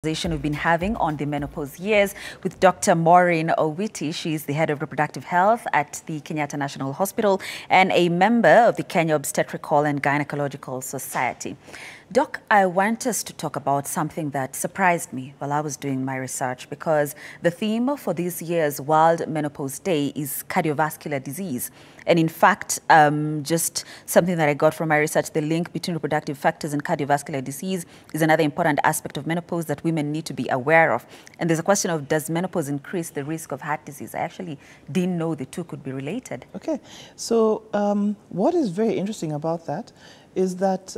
We've been having on the menopause years with Dr. Maureen Owiti. She's the head of reproductive health at the Kenyatta National Hospital and a member of the Kenya Obstetrical and Gynecological Society. Doc, I want us to talk about something that surprised me while I was doing my research, because the theme for this year's World Menopause Day is cardiovascular disease. And in fact, just something that I got from my research, the link between reproductive factors and cardiovascular disease is another important aspect of menopause that women need to be aware of. And there's a question of, does menopause increase the risk of heart disease? I actually didn't know the two could be related. Okay, so what is very interesting about that is that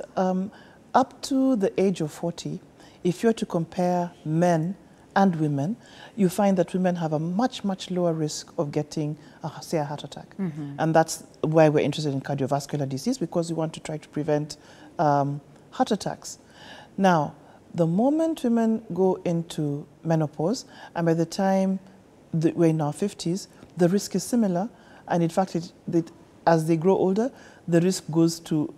up to the age of 40, if you're to compare men and women, you find that women have a much, much lower risk of getting, say, a heart attack. Mm-hmm. And that's why we're interested in cardiovascular disease, because we want to try to prevent heart attacks. Now, the moment women go into menopause, and by the time we're in our 50s, the risk is similar. And in fact, as they grow older, the risk goes to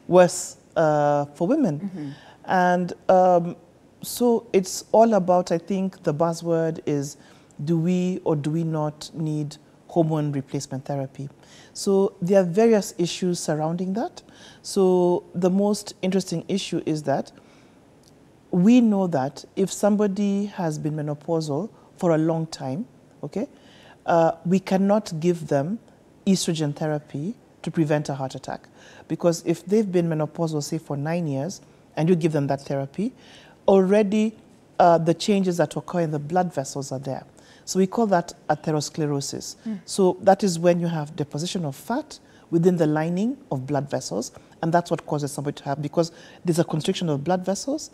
worse for women. Mm-hmm. And so it's all about, I think the buzzword is, do we or do we not need hormone replacement therapy? So there are various issues surrounding that. So the most interesting issue is that we know that if somebody has been menopausal for a long time, okay, we cannot give them estrogen therapy to prevent a heart attack. Because if they've been menopausal, say, for 9 years, and you give them that therapy, already the changes that occur in the blood vessels are there. So we call that atherosclerosis. Mm. So that is when you have deposition of fat within the lining of blood vessels, and that's what causes somebody to have, because there's a constriction of blood vessels,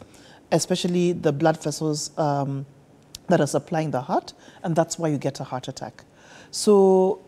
especially the blood vessels that are supplying the heart, and that's why you get a heart attack. So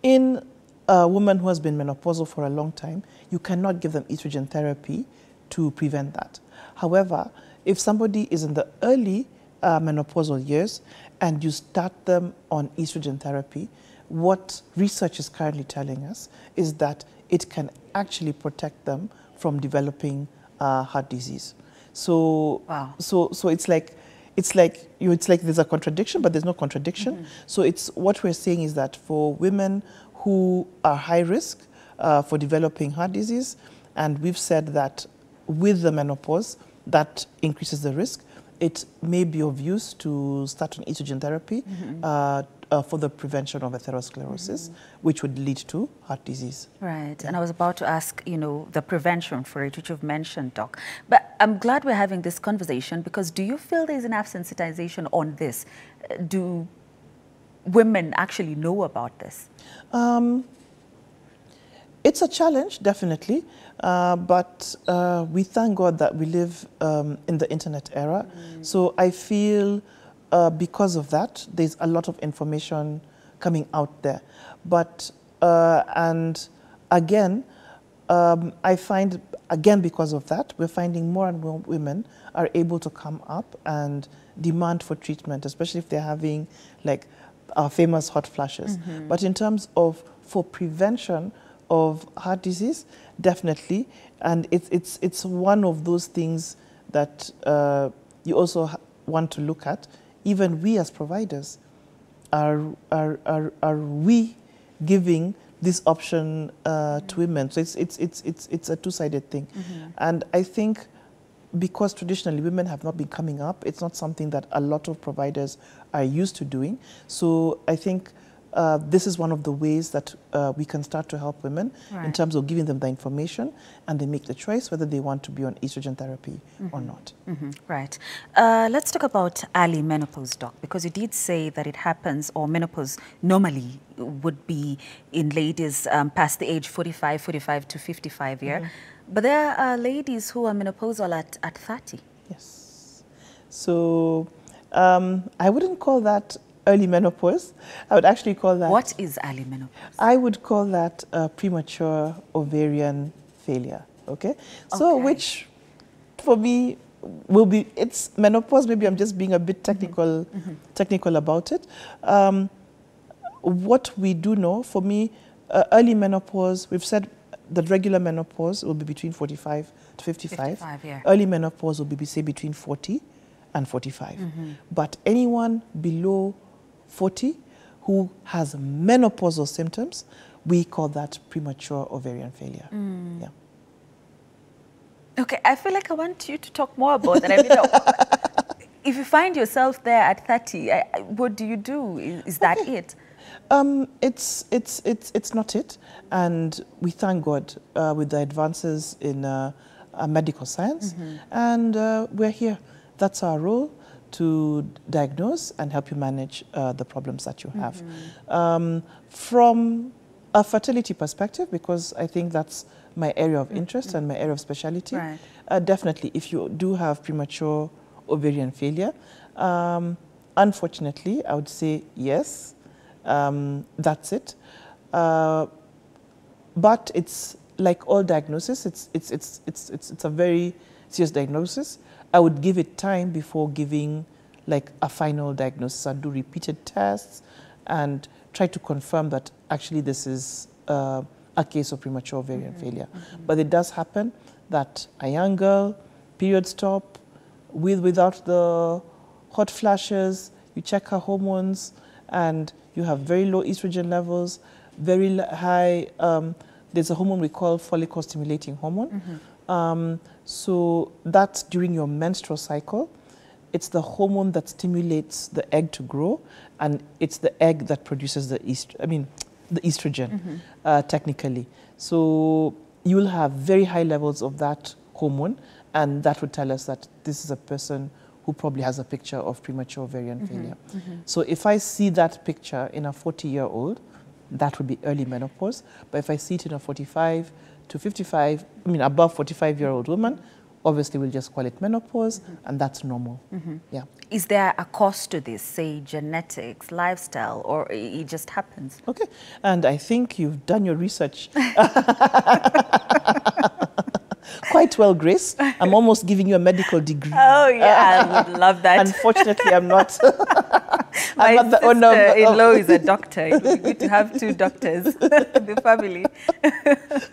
in a woman who has been menopausal for a long time, you cannot give them estrogen therapy to prevent that. However, if somebody is in the early menopausal years and you start them on estrogen therapy, what research is currently telling us is that it can actually protect them from developing heart disease. So, wow. So it's like there's a contradiction, but there's no contradiction. Mm-hmm. So it's what we're saying is that for women who are high risk for developing heart disease, and we've said that with the menopause, that increases the risk. It may be of use to start on estrogen therapy. Mm-hmm. For the prevention of atherosclerosis, mm-hmm. which would lead to heart disease. Right, yeah. And I was about to ask, the prevention for it, which you've mentioned, Doc. But I'm glad we're having this conversation, because do you feel there's enough sensitization on this? Do women actually know about this? It's a challenge, definitely, but we thank God that we live in the internet era. Mm. So I feel because of that, there's a lot of information coming out there. But, and again, I find, again, because of that, we're finding more and more women are able to come up and demand for treatment, especially if they're having, like, our famous hot flashes. Mm-hmm. But in terms of for prevention of heart disease, definitely, and it's one of those things that you also want to look at. Even we as providers, are we giving this option to women? So it's a two-sided thing. Mm-hmm. And I think because traditionally women have not been coming up, it's not something that a lot of providers are used to doing. So I think this is one of the ways that we can start to help women, right, in terms of giving them the information, and they make the choice whether they want to be on estrogen therapy, mm-hmm, or not. Mm-hmm. Right. Let's talk about early menopause, Doc, because you did say that it happens, or menopause normally would be in ladies past the age 45 to 55 year. Mm-hmm. But there are ladies who are menopausal at 30. Yes. So I wouldn't call that early menopause. I would actually call that... What is early menopause? I would call that premature ovarian failure, okay? So which, for me, will be... It's menopause, maybe I'm just being a bit technical, mm-hmm, technical about it. What we do know, for me, early menopause, we've said that regular menopause will be between 45 to 55. 55, yeah. Early menopause will be, say, between 40 and 45. But anyone below 40 who has menopausal symptoms, we call that premature ovarian failure. Yeah. Okay, I feel like I want you to talk more about that. I mean, if you find yourself there at 30, what do you do? Is that it? It's not it, and we thank God with the advances in medical science, and we're here. That's our role, to diagnose and help you manage the problems that you have. From a fertility perspective, because I think that's my area of interest and my area of specialty, Right. Definitely, if you do have premature ovarian failure, unfortunately, I would say yes. That's it. But it's like all diagnosis. It's a very serious diagnosis. I would give it time before giving like a final diagnosis. I'd do repeated tests and try to confirm that actually this is a case of premature ovarian failure. But it does happen that a young girl, period stop, without the hot flashes, you check her hormones, and you have very low estrogen levels, very high, there's a hormone we call follicle stimulating hormone. So that's during your menstrual cycle. It's the hormone that stimulates the egg to grow, and it's the egg that produces the estrogen, technically. So you'll have very high levels of that hormone, and that would tell us that this is a person who probably has a picture of premature ovarian failure. So if I see that picture in a 40-year-old, that would be early menopause. But if I see it in a 45 to 55, above 45-year-old woman, obviously we'll just call it menopause, and that's normal. Yeah. Is there a cost to this, say genetics, lifestyle, or it just happens? Okay, and I think you've done your research quite well, Grace. I'm almost giving you a medical degree. Oh yeah, I would love that. Unfortunately, I'm not. My sister-in-law is a doctor. It would be good to have two doctors in the family.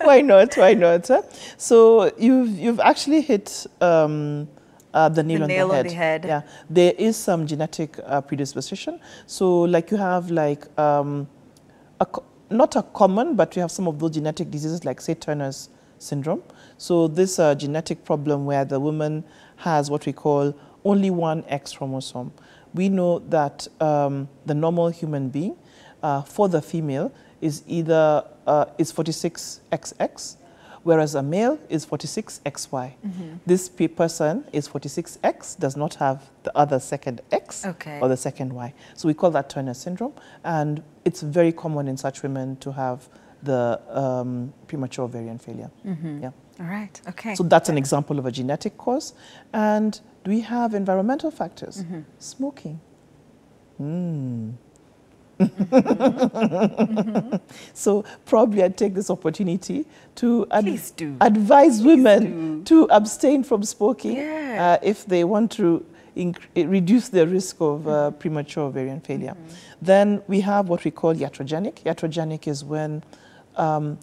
Why not? Why not? Huh? So you've actually hit the nail on the head. Yeah, there is some genetic predisposition. So like you have like not a common, but you have some of those genetic diseases like say Turner's syndrome. So this genetic problem where the woman has what we call only one X chromosome. We know that the normal human being for the female is either is 46XX, whereas a male is 46XY. This person is 46X, does not have the other second X or the second Y. So we call that Turner syndrome, and it's very common in such women to have the premature ovarian failure. Yeah. All right. Okay. So that's an example of a genetic cause. And do we have environmental factors? Smoking. So probably I'd take this opportunity to advise women to abstain from smoking if they want to reduce the risk of premature ovarian failure. Then we have what we call iatrogenic. Iatrogenic is when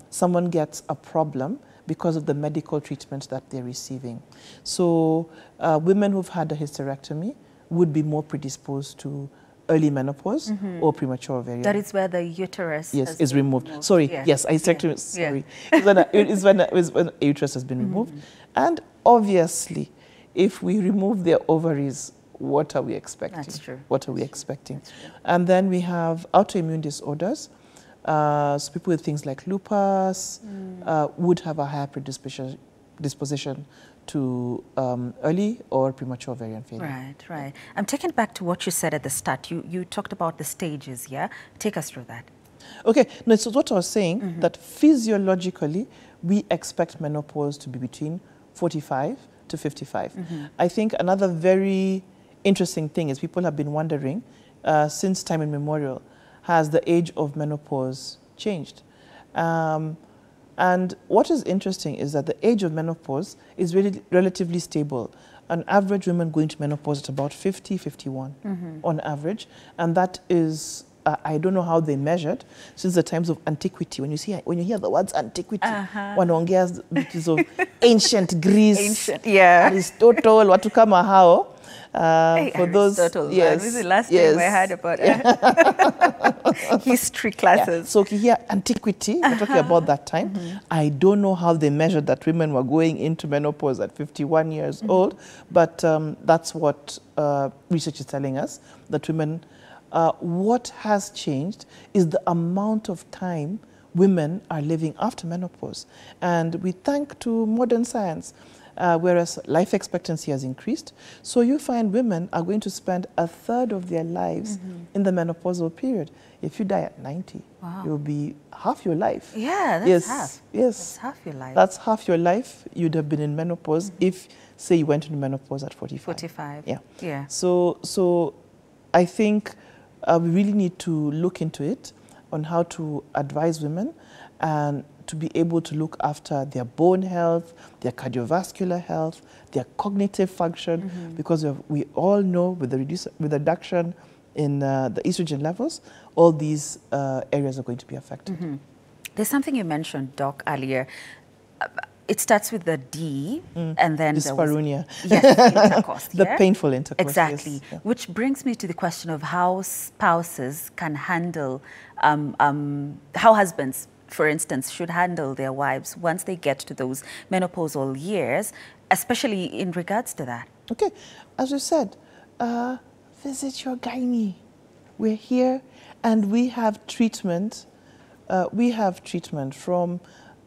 someone gets a problem because of the medical treatment that they're receiving. So women who've had a hysterectomy would be more predisposed to early menopause or premature ovarian. That is where the uterus is removed. Sorry, yes, hysterectomy, sorry. It's when the uterus has been removed. And obviously, if we remove their ovaries, what are we expecting? That's true. What are we expecting? And then we have autoimmune disorders. So people with things like lupus would have a higher predisposition to early or premature ovarian failure. Right, right. I'm taken back to what you said at the start. You talked about the stages, yeah? Take us through that. Okay, no, so what I was saying, that physiologically, we expect menopause to be between 45 to 55. I think another very interesting thing is people have been wondering, since time immemorial, has the age of menopause changed? And what is interesting is that the age of menopause is really relatively stable. An average woman going to menopause at about 50, 51 on average. And that is I don't know how they measured since the times of antiquity. When you hear the words antiquity, wanaongea vitu of ancient Greece, Aristotle, watu kama hao. For those, yes, this is the last time I heard about history classes. Yeah. So here, antiquity, we're talking about that time. I don't know how they measured that women were going into menopause at 51 years old, but that's what research is telling us, that women, what has changed is the amount of time women are living after menopause. And we thank to modern science, whereas life expectancy has increased. So you find women are going to spend a third of their lives in the menopausal period. If you die at 90, you'll be half your life. Yeah, that's half. Yes. That's half your life. That's half your life. You'd have been in menopause if, say, you went into menopause at 45. 45. Yeah. Yeah. So I think we really need to look into it on how to advise women and to be able to look after their bone health, their cardiovascular health, their cognitive function, because we all know with the reduction in the estrogen levels, all these areas are going to be affected. There's something you mentioned, Doc, earlier. It starts with the D, and then dyspareunia. Yes, intercourse. The painful intercourse. Exactly. Yes. Yeah. Which brings me to the question of how spouses can handle, how husbands, for instance, should handle their wives once they get to those menopausal years, especially in regards to that. Okay. As you said, visit your gynae. We're here, and we have treatment. We have treatment from,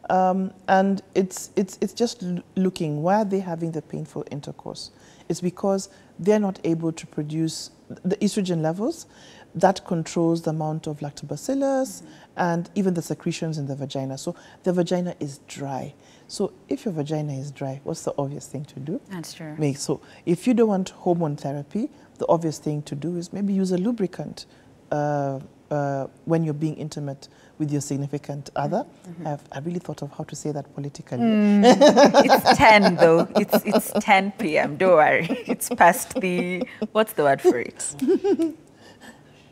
and it's just looking, why are they having the painful intercourse? It's because they're not able to produce the estrogen levels that controls the amount of lactobacillus and even the secretions in the vagina. So the vagina is dry. So if your vagina is dry, what's the obvious thing to do? That's true. So if you don't want hormone therapy, the obvious thing to do is maybe use a lubricant when you're being intimate with your significant other. I really thought of how to say that politically. It's 10 though. It's 10 p.m. Don't worry. It's past the, what's the word for it?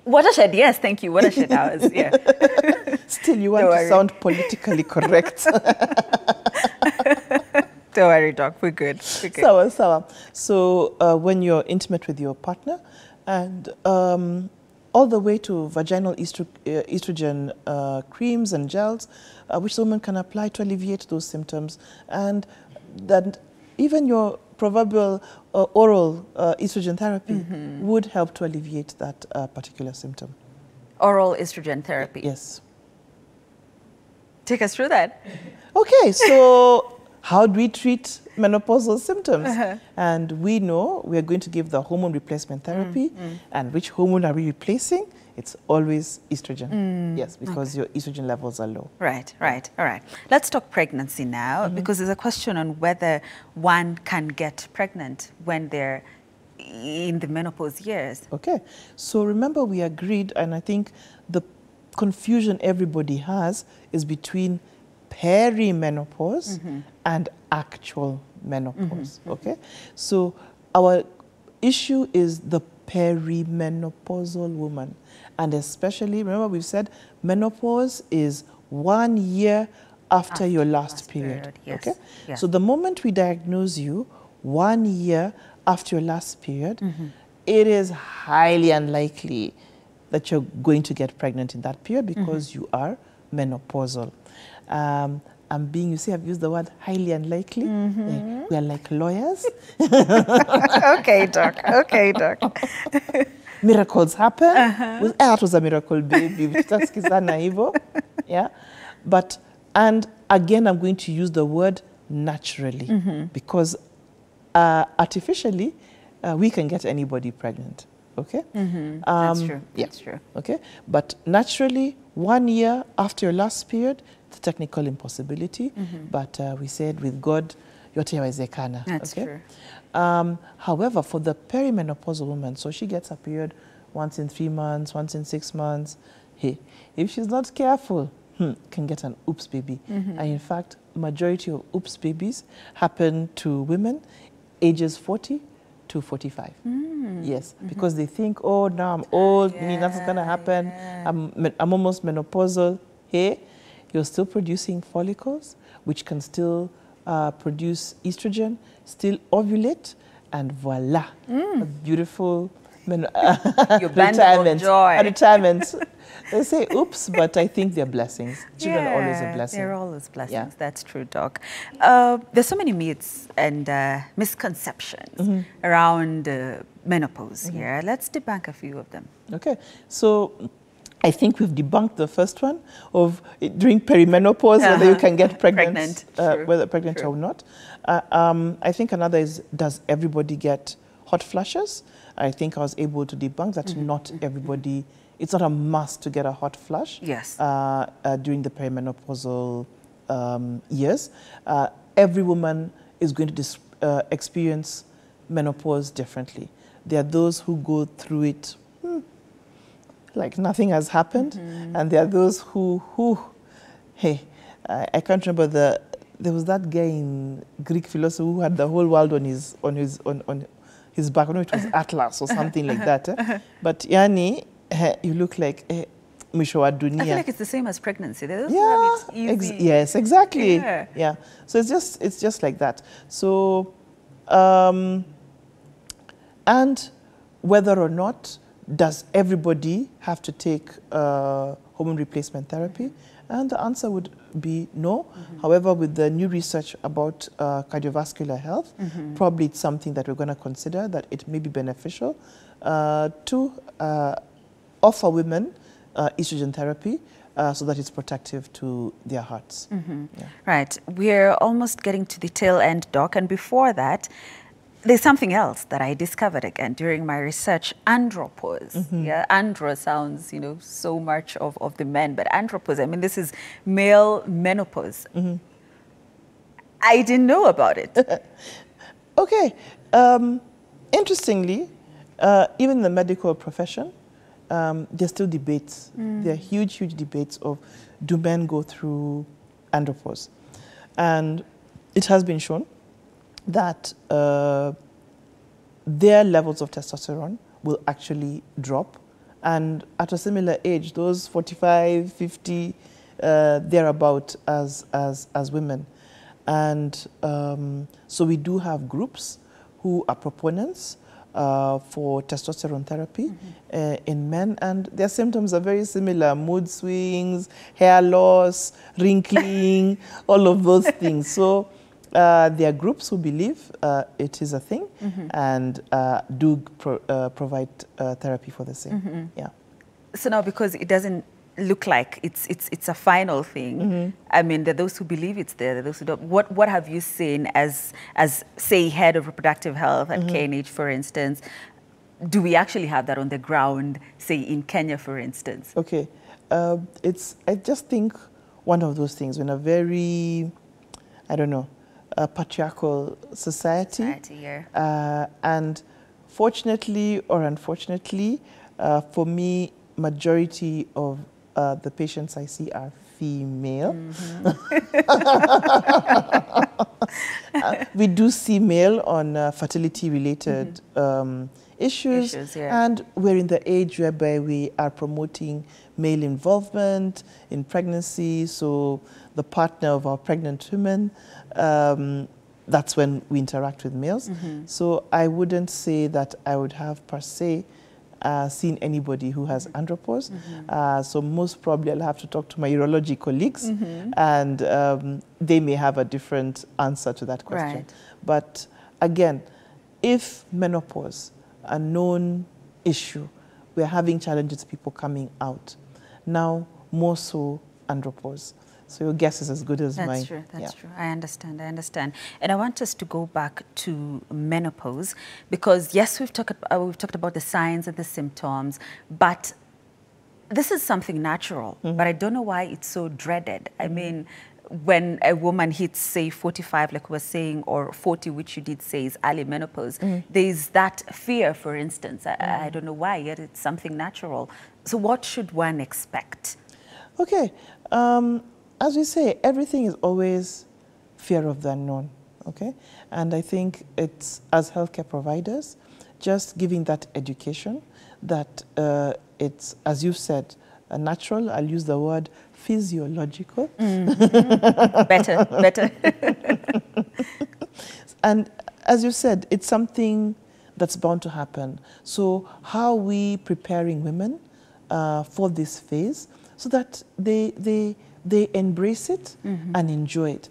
Watershed, yes, thank you. Watershed hours, yeah. Still, you want to sound politically correct. Don't worry, Doc, we're good. We're good. Sawa. So when you're intimate with your partner, and all the way to vaginal estrogen creams and gels, which the woman can apply to alleviate those symptoms, and then even your proverbial oral estrogen therapy would help to alleviate that particular symptom. Oral estrogen therapy? Yes. Take us through that. Okay, so how do we treat menopausal symptoms? And we know we are going to give the hormone replacement therapy. And which hormone are we replacing? It's always estrogen. Yes, because your estrogen levels are low. Right. All right. Let's talk pregnancy now, because there's a question on whether one can get pregnant when they're in the menopause years. Okay. So remember, we agreed, and I think the confusion everybody has is between perimenopause and actual menopause. Okay. So our issue is the perimenopausal woman. And especially, remember we've said menopause is 1 year after your last period. Yes. Okay? Yes. So the moment we diagnose you 1 year after your last period, it is highly unlikely that you're going to get pregnant in that period because you are menopausal. You see, I've used the word highly unlikely. We are like lawyers. Okay, Doc. Miracles happen. That was a miracle, baby. Yeah. But, and again, I'm going to use the word naturally because artificially, we can get anybody pregnant. Okay? That's true. Yeah. That's true. Okay? But naturally, 1 year after your last period, it's a technical impossibility. But we said with God, yote yawezekana. That's okay? true. However, for the perimenopausal woman, so she gets a period once in 3 months, once in 6 months. Hey, if she's not careful, can get an oops baby. And in fact, majority of oops babies happen to women ages 40 to 45. Yes, because they think, oh, now I'm old, nothing's going to happen. Yeah. I'm almost menopausal. Hey, you're still producing follicles, which can still produce estrogen, still ovulate, and voila, a beautiful Your band of joy. retirement. They say, oops, but I think they're blessings. Children are always a blessing. They're always blessings. Yeah. That's true, Doc. There's so many myths and misconceptions around menopause here. Let's debunk a few of them. Okay. So I think we've debunked the first one of during perimenopause, whether you can get pregnant, whether pregnant or not. I think another is, does everybody get hot flushes? I think I was able to debunk that not everybody, it's not a must to get a hot flush. Yes. During the perimenopausal years. Every woman is going to experience menopause differently. There are those who go through it like nothing has happened, and there are those who hey, I can't remember there was that guy in Greek philosophy who had the whole world on his back. I don't know, it was Atlas or something like that. But yani, you look like mwisho wa dunia. I feel like it's the same as pregnancy. Yeah, yes, exactly. Yeah. So it's just like that. So, and whether or not does everybody have to take hormone replacement therapy? And the answer would be no. However, with the new research about cardiovascular health, probably it's something that we're going to consider, that it may be beneficial to offer women estrogen therapy so that it's protective to their hearts. Yeah. Right. We're almost getting to the tail end, Doc. And before that, there's something else that I discovered again during my research, andropause. Yeah, andro sounds, you know, so much of the men, but andropause, I mean, this is male menopause. I didn't know about it. Okay. Interestingly, even in the medical profession, there's still debates. There are huge, huge debates of, do men go through andropause? And it has been shown that their levels of testosterone will actually drop. And at a similar age, those 45, 50, thereabout as women. And so we do have groups who are proponents for testosterone therapy in men, and their symptoms are very similar: mood swings, hair loss, wrinkling, all of those things. So there are groups who believe it is a thing and do provide therapy for the same. Yeah. So now, because it doesn't look like it's a final thing, I mean, there are those who believe it's there, there are those who don't. What have you seen as say, head of reproductive health at KNH, for instance? Do we actually have that on the ground, say, in Kenya, for instance? Okay. I just think one of those things, when a very, I don't know, a patriarchal society, and fortunately or unfortunately, for me, majority of the patients I see are female. We do see male on fertility-related issues, and we're in the age whereby we are promoting male involvement in pregnancy, so the partner of our pregnant women, that's when we interact with males. So I wouldn't say that I would have per se seen anybody who has andropause. So most probably I'll have to talk to my urology colleagues, and they may have a different answer to that question. Right. But again, if menopause, a known issue, we're having challenges, people coming out. Now, more so andropause. So your guess is as good as mine. That's true. That's true. I understand. And I want us to go back to menopause, because yes, we've talked about the signs and the symptoms, but this is something natural. But I don't know why it's so dreaded. I mean, when a woman hits, say, 45, like we were saying, or 40, which you did say is early menopause, there's that fear, for instance. I don't know why, yet it's something natural. So what should one expect? Okay. As we say, everything is always fear of the unknown. okay? And I think it's, as healthcare providers, just giving that education that it's, as you said, natural. I'll use the word physiological. Better, better. And as you said, it's something that's bound to happen. So how are we preparing women for this phase so that they embrace it and enjoy it?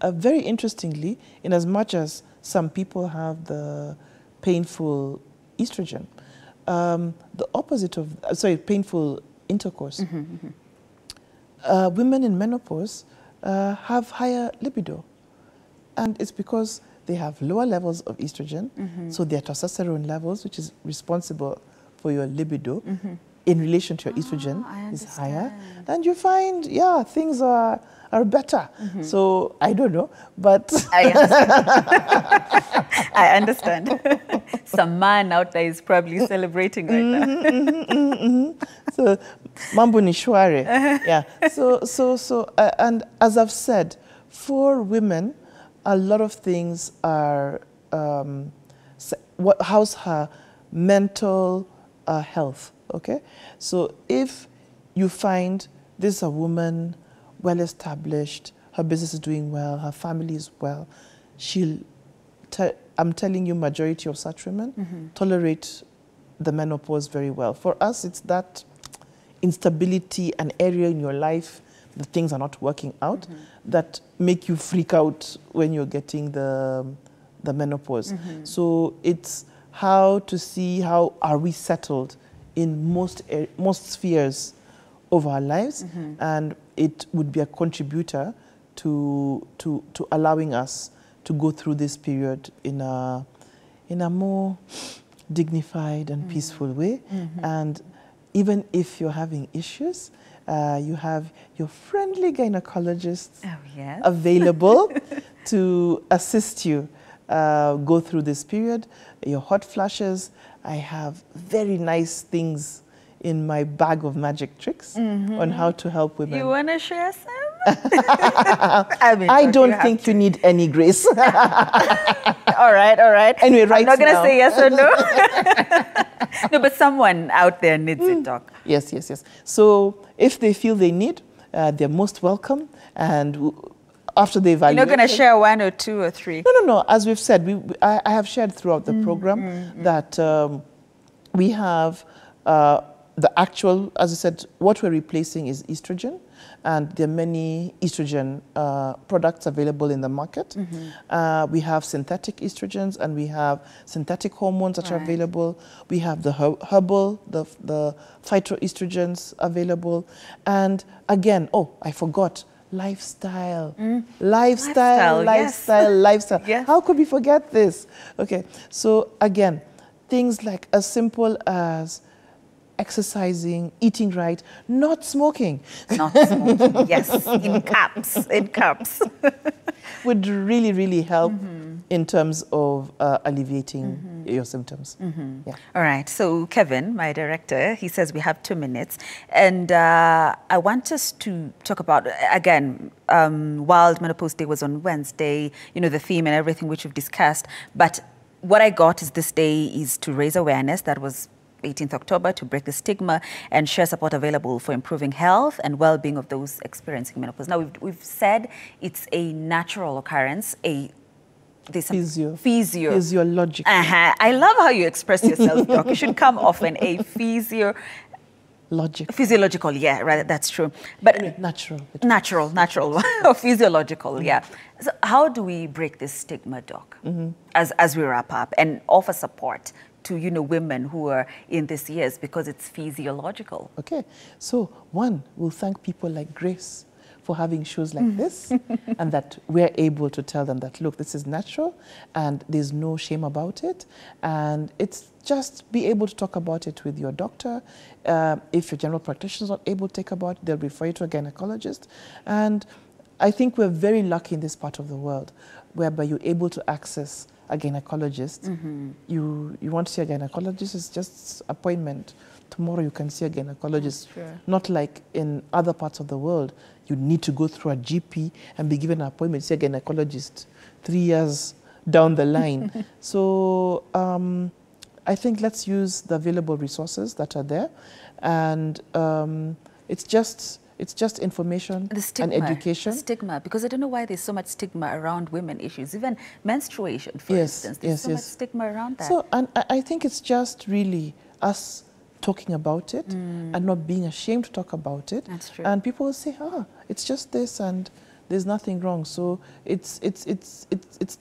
Very interestingly, in as much as some people have the painful estrogen, the opposite of, painful intercourse, women in menopause have higher libido. And it's because they have lower levels of estrogen, so their testosterone levels, which is responsible for your libido, in relation to your estrogen, is higher. And you find, yeah, things are better. So I don't know, but I understand. Some man out there is probably celebrating right now. So mambo ni shwari. Yeah. So and as I've said, for women, a lot of things are how's her mental health. Okay, so if you find this is a woman well established, her business is doing well, her family is well, I'm telling you, majority of such women tolerate the menopause very well. For us, it's that instability, an area in your life that things are not working out, that make you freak out when you're getting the menopause. So it's how to see how are we settled in most spheres of our lives, and it would be a contributor to allowing us to go through this period in a more dignified and peaceful way. And even if you're having issues, you have your friendly gynecologist available to assist you go through this period. Your hot flashes, I have very nice things in my bag of magic tricks on how to help women. You want to share some? I don't think you need any, Grace. All right, all right. Anyway, right now. I'm not going to say yes or no. No, but someone out there needs it, Doc. Yes, yes, yes. So if they feel they need, they're most welcome. And after the evaluation... You're not going to share one or two or three? No. As we've said, I have shared throughout the program that we have the actual, as I said, what we're replacing is estrogen. And there are many estrogen products available in the market. We have synthetic estrogens and we have synthetic hormones that are available. We have the herbal, the phytoestrogens available. And again, oh, I forgot, lifestyle. Lifestyle. Yes. How could we forget this? Okay, so again, things like as simple as exercising, eating right, not smoking. Not smoking, yes, in caps. Would really, really help in terms of alleviating your symptoms. Yeah. All right, so Kevin, my director, he says we have 2 minutes. And I want us to talk about, again, World Menopause Day was on Wednesday, you know, the theme and everything which we've discussed. But what I got is this day is to raise awareness. That was 18th October, to break the stigma and share support available for improving health and well-being of those experiencing menopause. Now, we've said it's a natural occurrence, physiological. I love how you express yourself, Doc. You should come often, a physiological, yeah, right, that's true. But natural, or physiological, yeah. So how do we break this stigma, Doc, as we wrap up and offer support to, you know, women who are in these years because it's physiological? Okay, so one, we'll thank people like Grace for having shows like this and that we're able to tell them that, look, this is natural and there's no shame about it. And it's just be able to talk about it with your doctor. If your general practitioner is not able to talk about it, they'll refer you to a gynecologist. And I think we're very lucky in this part of the world whereby you're able to access a gynecologist. You want to see a gynecologist, it's just appointment. Tomorrow you can see a gynecologist. Not like in other parts of the world, you need to go through a GP and be given an appointment to see a gynecologist 3 years down the line. So I think let's use the available resources that are there, and it's just information and education. The stigma, because I don't know why there's so much stigma around women issues, even menstruation, for instance. There's so much stigma around that. So, and I think it's just really us talking about it and not being ashamed to talk about it. That's true. And people will say, it's just this and there's nothing wrong. So it's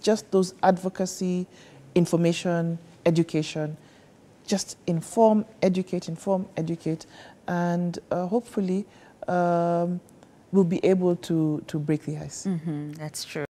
just those advocacy, information, education, just inform, educate, and hopefully we'll be able to break the ice. That's true.